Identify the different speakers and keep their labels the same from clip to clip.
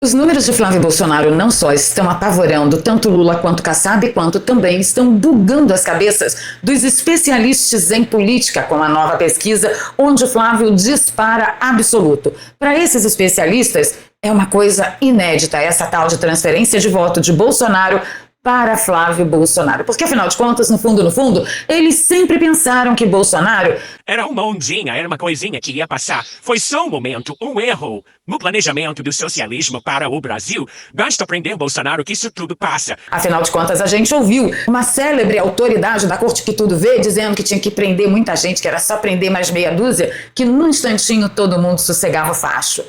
Speaker 1: Os números de Flávio Bolsonaro não só estão apavorando tanto Lula quanto Kassab, quanto também estão bugando as cabeças dos especialistas em política, com a nova pesquisa, onde o Flávio dispara absoluto. Para esses especialistas, é uma coisa inédita essa tal de transferência de voto de Bolsonaro para Flávio Bolsonaro. Porque, afinal de contas, no fundo, eles sempre pensaram que Bolsonaro
Speaker 2: era uma ondinha, era uma coisinha que ia passar. Foi só um momento, um erro no planejamento do socialismo para o Brasil. Basta prender Bolsonaro que isso tudo passa.
Speaker 1: Afinal de contas, a gente ouviu uma célebre autoridade da Corte que tudo vê dizendo que tinha que prender muita gente, que era só prender mais meia dúzia, que num instantinho todo mundo sossegava o facho.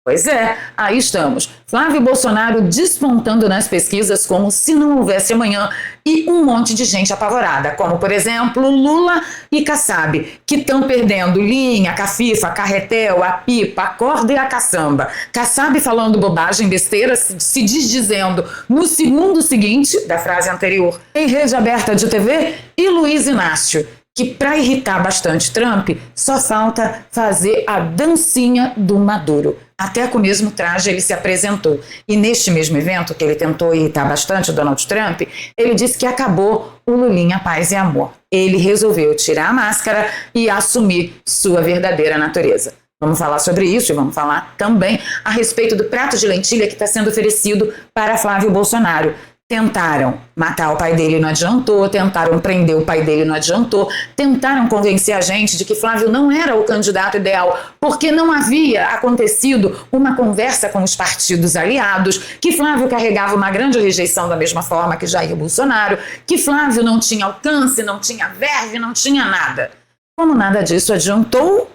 Speaker 1: Pois é, aí estamos. Flávio Bolsonaro despontando nas pesquisas como se não houvesse amanhã e um monte de gente apavorada, como, por exemplo, Lula e Kassab, que estão perdendo linha, a cafifa, a carretel, a pipa, a corda e a caçamba. Kassab falando bobagem, besteira, se desdizendo no segundo seguinte da frase anterior em rede aberta de TV, e Luiz Inácio, que para irritar bastante Trump, só falta fazer a dancinha do Maduro. Até com o mesmo traje ele se apresentou. E neste mesmo evento, que ele tentou irritar bastante o Donald Trump, ele disse que acabou o Lulinha Paz e Amor. Ele resolveu tirar a máscara e assumir sua verdadeira natureza. Vamos falar sobre isso e vamos falar também a respeito do prato de lentilha que está sendo oferecido para Flávio Bolsonaro. Tentaram matar o pai dele, não adiantou. Tentaram prender o pai dele, não adiantou. Tentaram convencer a gente de que Flávio não era o candidato ideal, porque não havia acontecido uma conversa com os partidos aliados, que Flávio carregava uma grande rejeição da mesma forma que Jair Bolsonaro, que Flávio não tinha alcance, não tinha verve, não tinha nada. Como nada disso adiantou,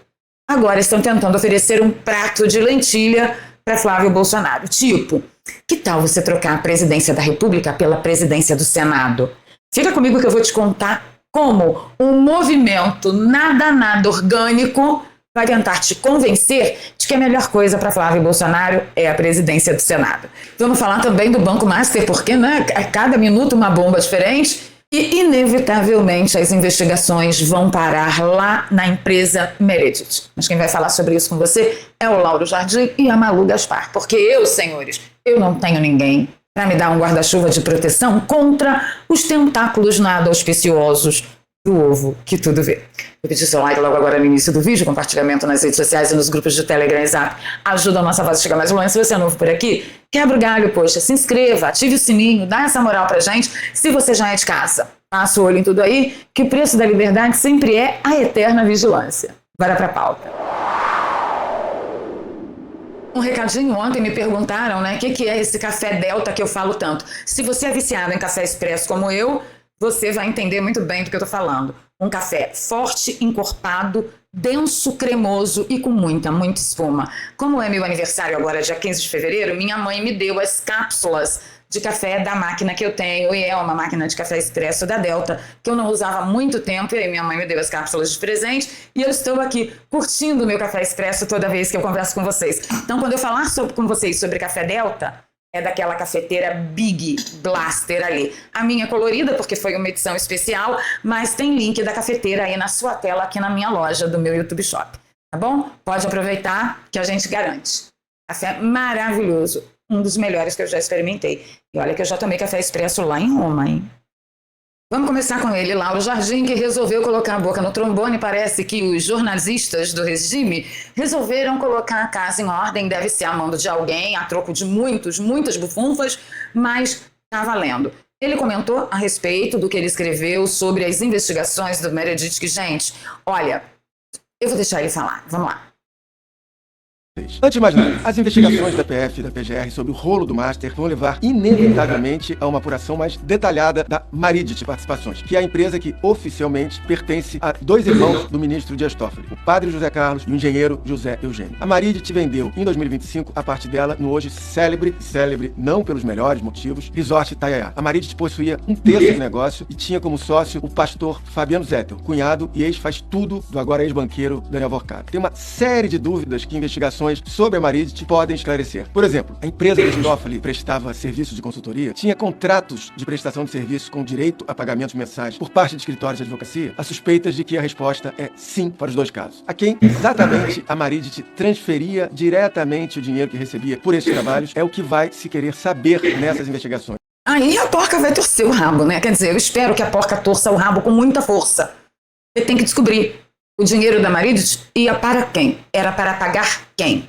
Speaker 1: agora estão tentando oferecer um prato de lentilha para Flávio Bolsonaro. Tipo, que tal você trocar a presidência da República pela presidência do Senado? Fica comigo que eu vou te contar como um movimento nada orgânico vai tentar te convencer de que a melhor coisa para Flávio Bolsonaro é a presidência do Senado. Vamos falar também do Banco Master, porque a cada minuto uma bomba diferente. E, inevitavelmente, as investigações vão parar lá na empresa Meredith. Mas quem vai falar sobre isso com você é o Lauro Jardim e a Malu Gaspar. Porque eu, senhores, eu não tenho ninguém para me dar um guarda-chuva de proteção contra os tentáculos nada auspiciosos do ovo que tudo vê. Vou pedir seu like logo agora no início do vídeo, compartilhamento nas redes sociais e nos grupos de Telegram e Zap. Ajuda a nossa voz a chegar mais longe. Se você é novo por aqui, quebra o galho, poxa, se inscreva, ative o sininho, dá essa moral pra gente. Se você já é de casa, passa o olho em tudo aí, que o preço da liberdade sempre é a eterna vigilância. Bora pra pauta. Um recadinho, ontem me perguntaram, o que é esse café Delta que eu falo tanto. Se você é viciado em café expresso como eu, você vai entender muito bem do que eu tô falando. Um café forte, encorpado, denso, cremoso e com muita espuma. Como é meu aniversário agora, dia 15 de fevereiro, minha mãe me deu as cápsulas de café da máquina que eu tenho, e é uma máquina de café expresso da Delta, que eu não usava há muito tempo, e aí minha mãe me deu as cápsulas de presente, e eu estou aqui curtindo o meu café expresso toda vez que eu converso com vocês. Então, quando eu falar com vocês sobre café Delta, é daquela cafeteira Big Blaster ali. A minha é colorida, porque foi uma edição especial, mas tem link da cafeteira aí na sua tela, aqui na minha loja do meu YouTube Shop. Tá bom? Pode aproveitar que a gente garante. Café maravilhoso. Um dos melhores que eu já experimentei. E olha que eu já tomei café expresso lá em Roma, hein? Vamos começar com ele, Lauro Jardim, que resolveu colocar a boca no trombone. Parece que os jornalistas do regime resolveram colocar a casa em ordem. Deve ser a mando de alguém, a troco de muitas bufunfas, mas tá valendo. Ele comentou a respeito do que ele escreveu sobre as investigações do Meredith, que, gente, olha, eu vou deixar ele falar. Vamos lá.
Speaker 3: Antes de mais nada, as investigações da PF e da PGR sobre o rolo do Master vão levar inevitavelmente a uma apuração mais detalhada da Maridit Participações, que é a empresa que oficialmente pertence a dois irmãos do ministro Dias Toffoli, o padre José Carlos e o engenheiro José Eugênio. A Maridit vendeu em 2025 a parte dela no hoje célebre não pelos melhores motivos, Resort Itaiaia. A Maridit possuía um terço do negócio e tinha como sócio o pastor Fabiano Zettel, cunhado e ex-faz tudo do agora ex-banqueiro Daniel Vorcado. Tem uma série de dúvidas que investigações investigações sobre a Maridic podem esclarecer. Por exemplo, a empresa que Toffoli prestava serviços de consultoria tinha contratos de prestação de serviços com direito a pagamentos mensais por parte de escritórios de advocacia. Há suspeitas de que a resposta é sim para os dois casos. A quem exatamente a Maridic transferia diretamente o dinheiro que recebia por esses trabalhos é o que vai se querer saber nessas investigações.
Speaker 1: Aí a porca vai torcer o rabo, né? Quer dizer, eu espero que a porca torça o rabo com muita força. Você tem que descobrir o dinheiro da Maridic ia para quem? Era para pagar quem?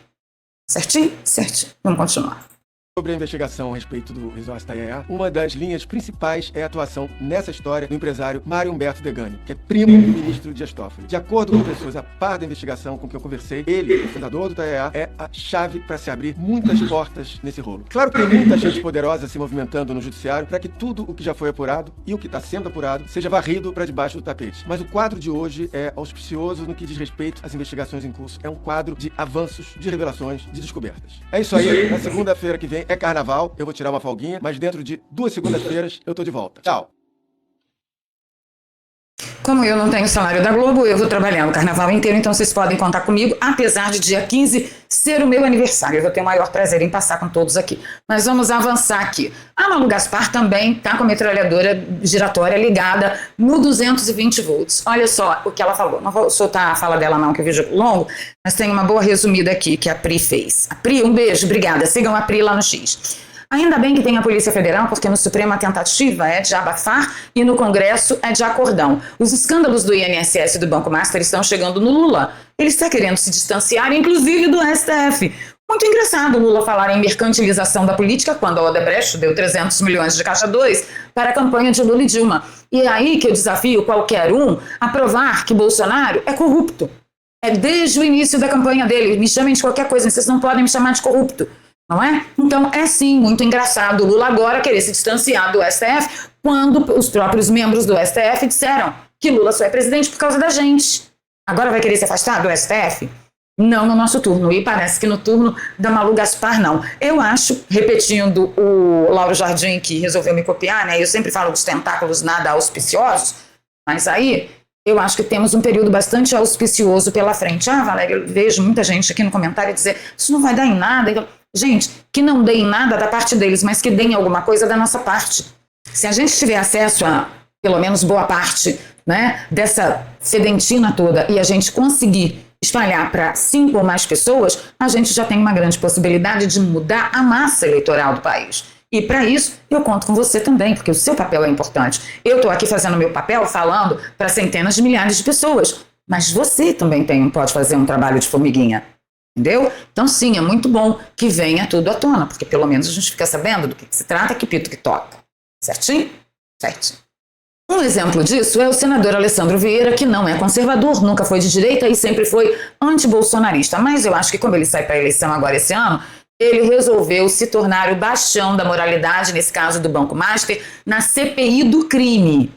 Speaker 1: Certinho? Certinho. Vamos continuar.
Speaker 3: Sobre a investigação a respeito do Resort TAEA, uma das linhas principais é a atuação nessa história do empresário Mário Humberto Degani, que é primo do ministro Dias Toffoli. De acordo com pessoas a par da investigação com quem eu conversei, ele, o fundador do TAEA, é a chave para se abrir muitas portas nesse rolo. Claro que tem muita gente poderosa se movimentando no judiciário para que tudo o que já foi apurado e o que está sendo apurado seja varrido para debaixo do tapete. Mas o quadro de hoje é auspicioso no que diz respeito às investigações em curso. É um quadro de avanços, de revelações, de descobertas. É isso aí. Na segunda-feira que vem é carnaval, eu vou tirar uma folguinha, mas dentro de 2 segundas-feiras eu tô de volta. Tchau!
Speaker 1: Como eu não tenho salário da Globo, eu vou trabalhar o carnaval inteiro, então vocês podem contar comigo, apesar de dia 15 ser o meu aniversário. Eu vou ter o maior prazer em passar com todos aqui. Mas vamos avançar aqui. A Malu Gaspar também está com a metralhadora giratória ligada no 220 volts. Olha só o que ela falou. Não vou soltar a fala dela não, que o vídeo é longo, mas tem uma boa resumida aqui que a Pri fez. A Pri, um beijo, obrigada. Sigam a Pri lá no X. Ainda bem que tem a Polícia Federal, porque no Supremo a tentativa é de abafar e no Congresso é de acordão. Os escândalos do INSS e do Banco Master estão chegando no Lula. Ele está querendo se distanciar, inclusive do STF. Muito engraçado o Lula falar em mercantilização da política quando a Odebrecht deu 300 milhões de caixa 2 para a campanha de Lula e Dilma. E é aí que eu desafio qualquer um a provar que Bolsonaro é corrupto. É desde o início da campanha dele. Me chamem de qualquer coisa, vocês não podem me chamar de corrupto. Não é? Então é sim muito engraçado o Lula agora querer se distanciar do STF quando os próprios membros do STF disseram que Lula só é presidente por causa da gente. Agora vai querer se afastar do STF? Não no nosso turno, e parece que no turno da Malu Gaspar não. Eu acho, repetindo o Lauro Jardim, que resolveu me copiar, né? Eu sempre falo dos tentáculos nada auspiciosos, mas aí eu acho que temos um período bastante auspicioso pela frente. Ah, Valéria, eu vejo muita gente aqui no comentário dizer isso não vai dar em nada. Gente, que não deem nada da parte deles, mas que deem alguma coisa da nossa parte. Se a gente tiver acesso a, pelo menos, boa parte, né, dessa sedentina toda e a gente conseguir espalhar para 5 ou mais pessoas, a gente já tem uma grande possibilidade de mudar a massa eleitoral do país. E para isso, eu conto com você também, porque o seu papel é importante. Eu estou aqui fazendo o meu papel, falando para centenas de milhares de pessoas, mas você também pode fazer um trabalho de formiguinha. Entendeu? Então, sim, é muito bom que venha tudo à tona, porque pelo menos a gente fica sabendo do que se trata, que pito que toca. Certinho? Certinho. Um exemplo disso é o senador Alessandro Vieira, que não é conservador, nunca foi de direita e sempre foi antibolsonarista. Mas eu acho que como ele sai para a eleição agora esse ano, ele resolveu se tornar o bastião da moralidade, nesse caso do Banco Master, na CPI do crime.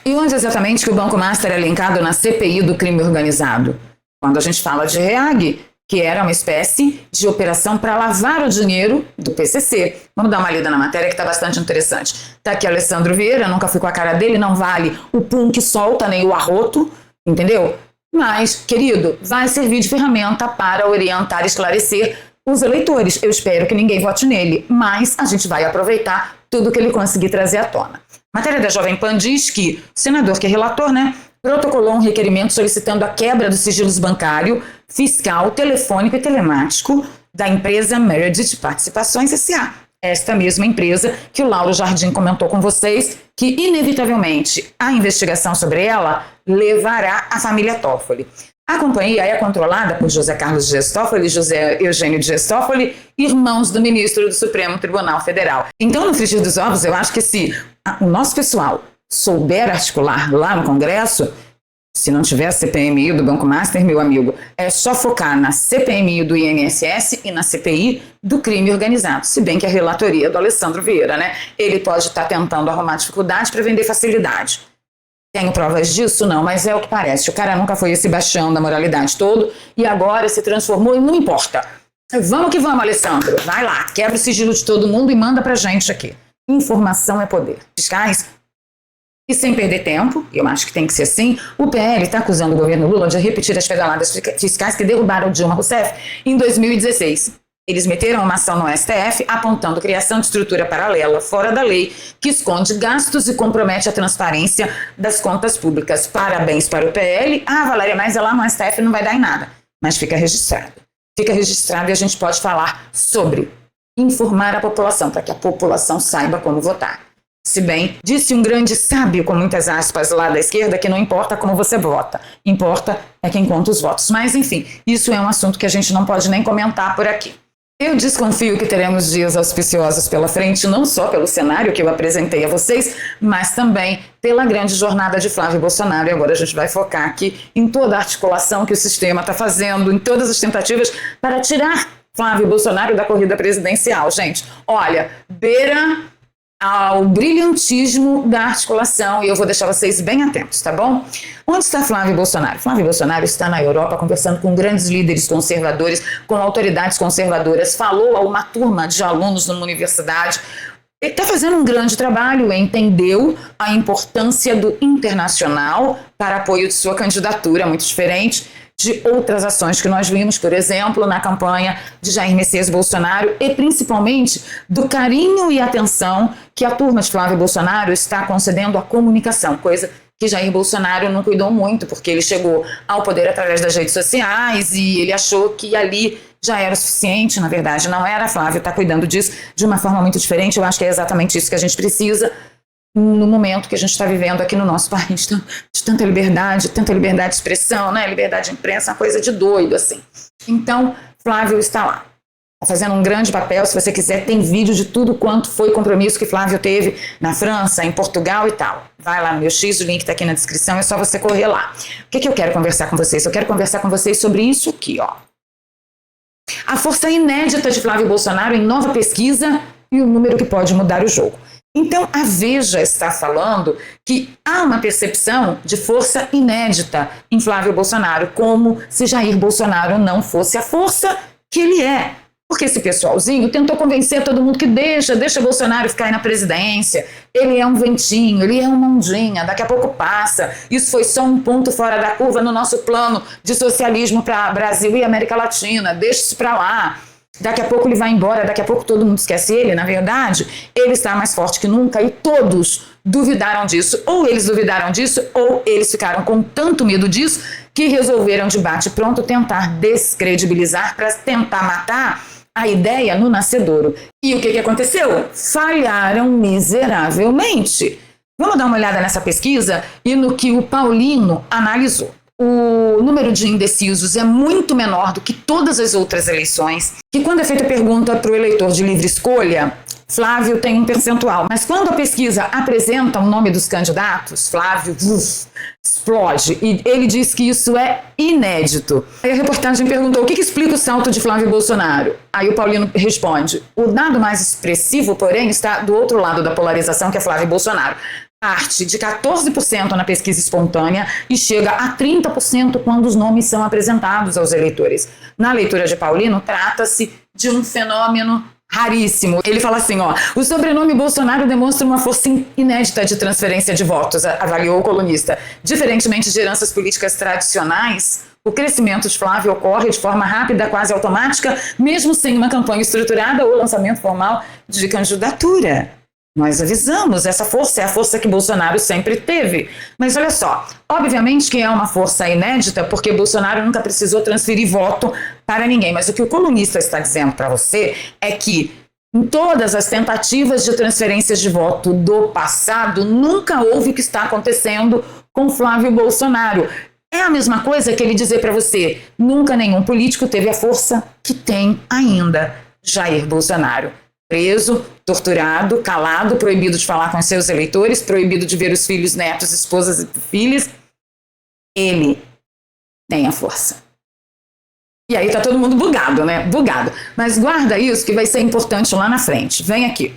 Speaker 1: E onde exatamente que o Banco Master é linkado na CPI do crime organizado? Quando a gente fala de REAG, que era uma espécie de operação para lavar o dinheiro do PCC. Vamos dar uma lida na matéria que está bastante interessante. Está aqui Alessandro Vieira, nunca fui com a cara dele, não vale o pum que solta, nem o arroto, entendeu? Mas, querido, vai servir de ferramenta para orientar e esclarecer os eleitores. Eu espero que ninguém vote nele, mas a gente vai aproveitar tudo que ele conseguir trazer à tona. A matéria da Jovem Pan diz que o senador, que é relator, né, protocolou um requerimento solicitando a quebra dos sigilos bancário, fiscal, telefônico e telemático da empresa Meredith Participações S.A. Esta mesma empresa que o Lauro Jardim comentou com vocês, que inevitavelmente a investigação sobre ela levará a família Toffoli. A companhia é controlada por José Carlos Dias Toffoli e José Eugênio Dias Toffoli, irmãos do ministro do Supremo Tribunal Federal. Então, no frigir dos ovos, eu acho que se o nosso pessoal souber articular lá no Congresso, se não tiver a CPMI do Banco Master, meu amigo, é só focar na CPMI do INSS e na CPI do crime organizado. Se bem que a relatoria do Alessandro Vieira, né? Ele pode estar tentando arrumar dificuldade para vender facilidade. Tenho provas disso? Não, mas é o que parece. O cara nunca foi esse bastião da moralidade todo e agora se transformou e não importa. Vamos que vamos, Alessandro. Vai lá, quebra o sigilo de todo mundo e manda pra gente aqui. Informação é poder. Fiscais E sem perder tempo, eu acho que tem que ser assim, o PL está acusando o governo Lula de repetir as pedaladas fiscais que derrubaram Dilma Rousseff em 2016. Eles meteram uma ação no STF apontando criação de estrutura paralela fora da lei que esconde gastos e compromete a transparência das contas públicas. Parabéns para o PL. Ah, Valéria, mas lá no STF não vai dar em nada. Mas fica registrado. Fica registrado e a gente pode falar sobre informar a população, para que a população saiba como votar. Se bem, disse um grande sábio, com muitas aspas, lá da esquerda, que não importa como você vota, importa é quem conta os votos. Mas, enfim, isso é um assunto que a gente não pode nem comentar por aqui. Eu desconfio que teremos dias auspiciosos pela frente, não só pelo cenário que eu apresentei a vocês, mas também pela grande jornada de Flávio Bolsonaro. E agora a gente vai focar aqui em toda a articulação que o sistema está fazendo, em todas as tentativas para tirar Flávio Bolsonaro da corrida presidencial. Gente, olha, beira ao brilhantismo da articulação, e eu vou deixar vocês bem atentos, tá bom? Onde está Flávio Bolsonaro? Flávio Bolsonaro está na Europa conversando com grandes líderes conservadores, com autoridades conservadoras, falou a uma turma de alunos numa universidade. Ele está fazendo um grande trabalho, entendeu a importância do internacional para apoio de sua candidatura, muito diferente de outras ações que nós vimos, por exemplo, na campanha de Jair Messias Bolsonaro e principalmente do carinho e atenção que a turma de Flávio Bolsonaro está concedendo à comunicação, coisa que Jair Bolsonaro não cuidou muito, porque ele chegou ao poder através das redes sociais e ele achou que ali já era o suficiente. Na verdade, não era. Flávio está cuidando disso de uma forma muito diferente. Eu acho que é exatamente isso que a gente precisa no momento que a gente está vivendo aqui no nosso país, de tanta liberdade de expressão, né? Liberdade de imprensa, uma coisa de doido, assim. Então, Flávio está lá, está fazendo um grande papel. Se você quiser, tem vídeo de tudo quanto foi compromisso que Flávio teve na França, em Portugal e tal. Vai lá no meu X, o link está aqui na descrição, é só você correr lá. O que eu quero conversar com vocês? Eu quero conversar com vocês sobre isso aqui, ó. A força inédita de Flávio Bolsonaro em nova pesquisa e o número que pode mudar o jogo. Então, a Veja está falando que há uma percepção de força inédita em Flávio Bolsonaro, como se Jair Bolsonaro não fosse a força que ele é. Porque esse pessoalzinho tentou convencer todo mundo que deixa Bolsonaro ficar aí na presidência, ele é um ventinho, ele é uma ondinha, daqui a pouco passa. Isso foi só um ponto fora da curva no nosso plano de socialismo para Brasil e América Latina, deixa isso para lá. Daqui a pouco ele vai embora, daqui a pouco todo mundo esquece ele. Na verdade, ele está mais forte que nunca e todos duvidaram disso. Ou eles duvidaram disso, ou eles ficaram com tanto medo disso que resolveram de bate-pronto tentar descredibilizar para tentar matar a ideia no nascedouro. E o que aconteceu? Falharam miseravelmente. Vamos dar uma olhada nessa pesquisa e no que o Paulino analisou. O número de indecisos é muito menor do que todas as outras eleições, que quando é feita a pergunta para o eleitor de livre escolha, Flávio tem um percentual. Mas quando a pesquisa apresenta o nome dos candidatos, Flávio explode. E ele diz que isso é inédito. Aí a reportagem perguntou: o que explica o salto de Flávio Bolsonaro? Aí o Paulino responde: o dado mais expressivo, porém, está do outro lado da polarização, que é Flávio Bolsonaro. Parte de 14% na pesquisa espontânea e chega a 30% quando os nomes são apresentados aos eleitores. Na leitura de Paulino, trata-se de um fenômeno raríssimo. Ele fala assim, ó: o sobrenome Bolsonaro demonstra uma força inédita de transferência de votos, avaliou o colunista. Diferentemente de heranças políticas tradicionais, o crescimento de Flávio ocorre de forma rápida, quase automática, mesmo sem uma campanha estruturada ou lançamento formal de candidatura. Nós avisamos, essa força é a força que Bolsonaro sempre teve. Mas olha só, obviamente que é uma força inédita, porque Bolsonaro nunca precisou transferir voto para ninguém. Mas o que o colunista está dizendo para você é que em todas as tentativas de transferências de voto do passado, nunca houve o que está acontecendo com Flávio Bolsonaro. É a mesma coisa que ele dizer para você: nunca nenhum político teve a força que tem ainda Jair Bolsonaro. Preso, torturado, calado, proibido de falar com seus eleitores, proibido de ver os filhos, netos, esposas e filhas. Ele tem a força. E aí tá todo mundo bugado, né? Bugado. Mas guarda isso que vai ser importante lá na frente. Vem aqui.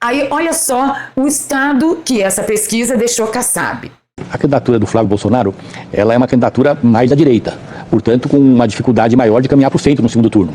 Speaker 1: Aí olha só o estado que essa pesquisa deixou Kassab.
Speaker 4: A candidatura do Flávio Bolsonaro, ela é uma candidatura mais da direita, portanto com uma dificuldade maior de caminhar para o centro no segundo turno.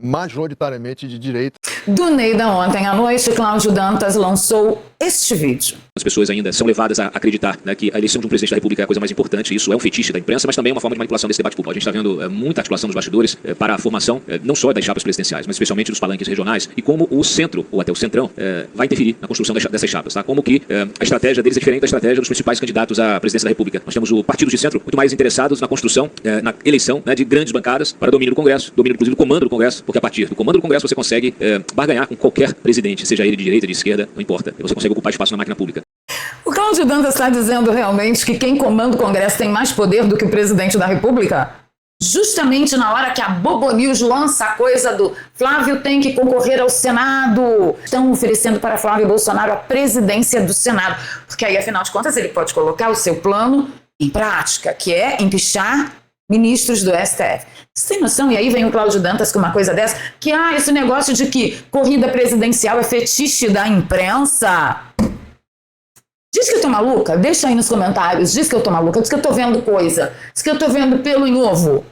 Speaker 5: majoritariamente de direita.
Speaker 1: Do Neida, ontem à noite, Cláudio Dantas lançou este vídeo.
Speaker 6: As pessoas ainda são levadas a acreditar, né, que a eleição de um presidente da República é a coisa mais importante. Isso é um fetiche da imprensa, mas também é uma forma de manipulação desse debate público. A gente está vendo muita articulação nos bastidores para a formação, não só das chapas presidenciais, mas especialmente dos palanques regionais, e como o centro, ou até o centrão, vai interferir na construção dessas chapas. Tá? Como que a estratégia deles é diferente da estratégia dos principais candidatos à presidência da República. Nós temos o partido de centro muito mais interessados na construção, na eleição, né, de grandes bancadas para domínio do Congresso, domínio inclusive do comando do Congresso, porque a partir do comando do Congresso você consegue barganhar com qualquer presidente, seja ele de direita, de esquerda, não importa. E você consegue ocupar espaço na máquina pública.
Speaker 1: O Cláudio Dantas está dizendo realmente que quem comanda o Congresso tem mais poder do que o presidente da República? Justamente na hora que a Bobo News lança a coisa do Flávio tem que concorrer ao Senado. Estão oferecendo para Flávio Bolsonaro a presidência do Senado. Porque aí, afinal de contas, ele pode colocar o seu plano em prática, que é empichar ministros do STF. Você tem noção? E aí vem o Cláudio Dantas com uma coisa dessa, que esse negócio de que corrida presidencial é fetiche da imprensa. Diz que eu tô maluca? Deixa aí nos comentários. Diz que eu tô maluca. Diz que eu tô vendo coisa. Diz que eu tô vendo pelo em ovo.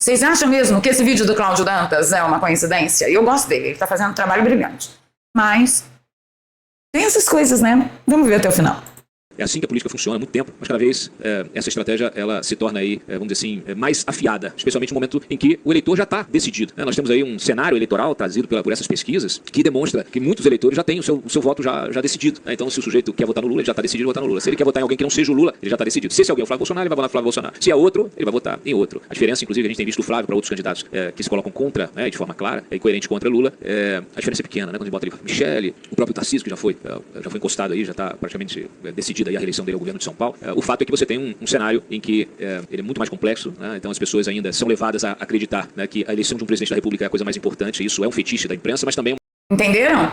Speaker 1: Vocês acham mesmo que esse vídeo do Cláudio Dantas é uma coincidência? Eu gosto dele. Ele tá fazendo um trabalho brilhante. Mas tem essas coisas, né? Vamos ver até o final.
Speaker 6: É assim que a política funciona há muito tempo, mas cada vez essa estratégia ela se torna aí, vamos dizer assim, mais afiada, especialmente no momento em que o eleitor já está decidido. Nós temos aí um cenário eleitoral trazido por essas pesquisas que demonstra que muitos eleitores já têm o seu voto já decidido. Então, se o sujeito quer votar no Lula, ele já está decidido votar no Lula. Se ele quer votar em alguém que não seja o Lula, ele já está decidido. Se esse alguém é o Flávio Bolsonaro, ele vai votar no Flávio Bolsonaro. Se é outro, ele vai votar em outro. A diferença, inclusive, que a gente tem visto do Flávio para outros candidatos que se colocam contra, de forma clara e coerente contra Lula, a diferença é pequena, né? Quando a gente bota ali Michele, o próprio Tarcísio, que já foi encostado aí, já está praticamente decidida aí a reeleição dele ao governo de São Paulo. O fato é que você tem um cenário em que ele é muito mais complexo, né? Então as pessoas ainda são levadas a acreditar, né, que a eleição de um presidente da República é a coisa mais importante. Isso é um fetiche da imprensa, mas também
Speaker 1: Entenderam?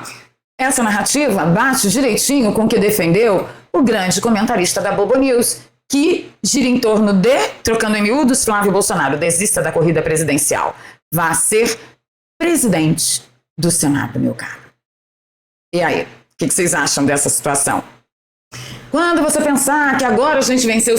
Speaker 1: Essa narrativa bate direitinho com o que defendeu o grande comentarista da Bobo News, que gira em torno de, trocando em miúdos, Flávio Bolsonaro desista da corrida presidencial. Vá ser presidente do Senado, meu caro. E aí, o que vocês acham dessa situação? Quando você pensar que agora a gente venceu o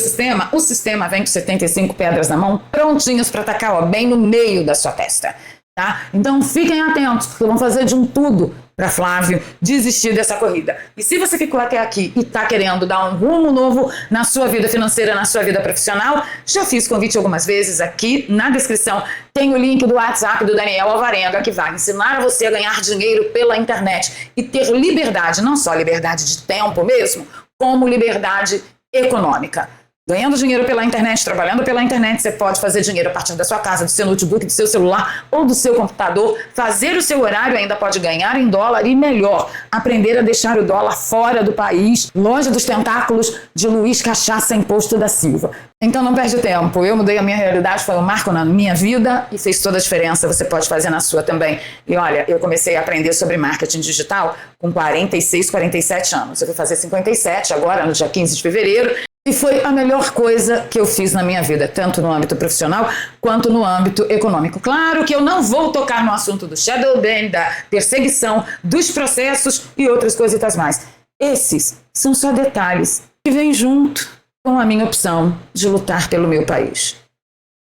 Speaker 1: sistema vem com 75 pedras na mão, prontinhos para atacar, bem no meio da sua testa. Tá? Então fiquem atentos, porque vão fazer de um tudo para Flávio desistir dessa corrida. E se você ficou até aqui e está querendo dar um rumo novo na sua vida financeira, na sua vida profissional, já fiz convite algumas vezes aqui na descrição. Tem o link do WhatsApp do Daniel Alvarenga, que vai ensinar você a ganhar dinheiro pela internet e ter liberdade, não só liberdade de tempo mesmo, como liberdade econômica. Ganhando dinheiro pela internet, trabalhando pela internet, você pode fazer dinheiro a partir da sua casa, do seu notebook, do seu celular ou do seu computador, fazer o seu horário, ainda pode ganhar em dólar e melhor, aprender a deixar o dólar fora do país, longe dos tentáculos de Luiz Cachaça Imposto da Silva. Então não perde tempo, eu mudei a minha realidade, foi um marco na minha vida e fez toda a diferença, você pode fazer na sua também. E olha, eu comecei a aprender sobre marketing digital com 46, 47 anos, eu vou fazer 57 agora, no dia 15 de fevereiro, e foi a melhor coisa que eu fiz na minha vida, tanto no âmbito profissional quanto no âmbito econômico. Claro que eu não vou tocar no assunto do shadow ban, da perseguição, dos processos e outras coisitas mais. Esses são só detalhes que vêm junto com a minha opção de lutar pelo meu país.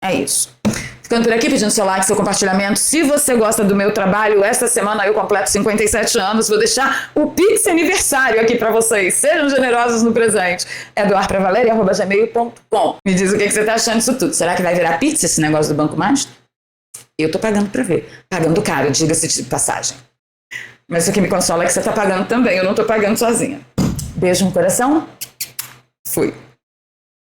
Speaker 1: É isso. Ficando por aqui, pedindo seu like, seu compartilhamento. Se você gosta do meu trabalho, esta semana eu completo 57 anos. Vou deixar o Pix aniversário aqui para vocês. Sejam generosos no presente. É doarpravaleria@gmail.com. Me diz o que você tá achando disso tudo. Será que vai virar Pix esse negócio do Banco Master? Eu tô pagando para ver. Pagando caro, diga-se de passagem. Mas o que me consola é que você tá pagando também. Eu não tô pagando sozinha. Beijo no coração. Fui.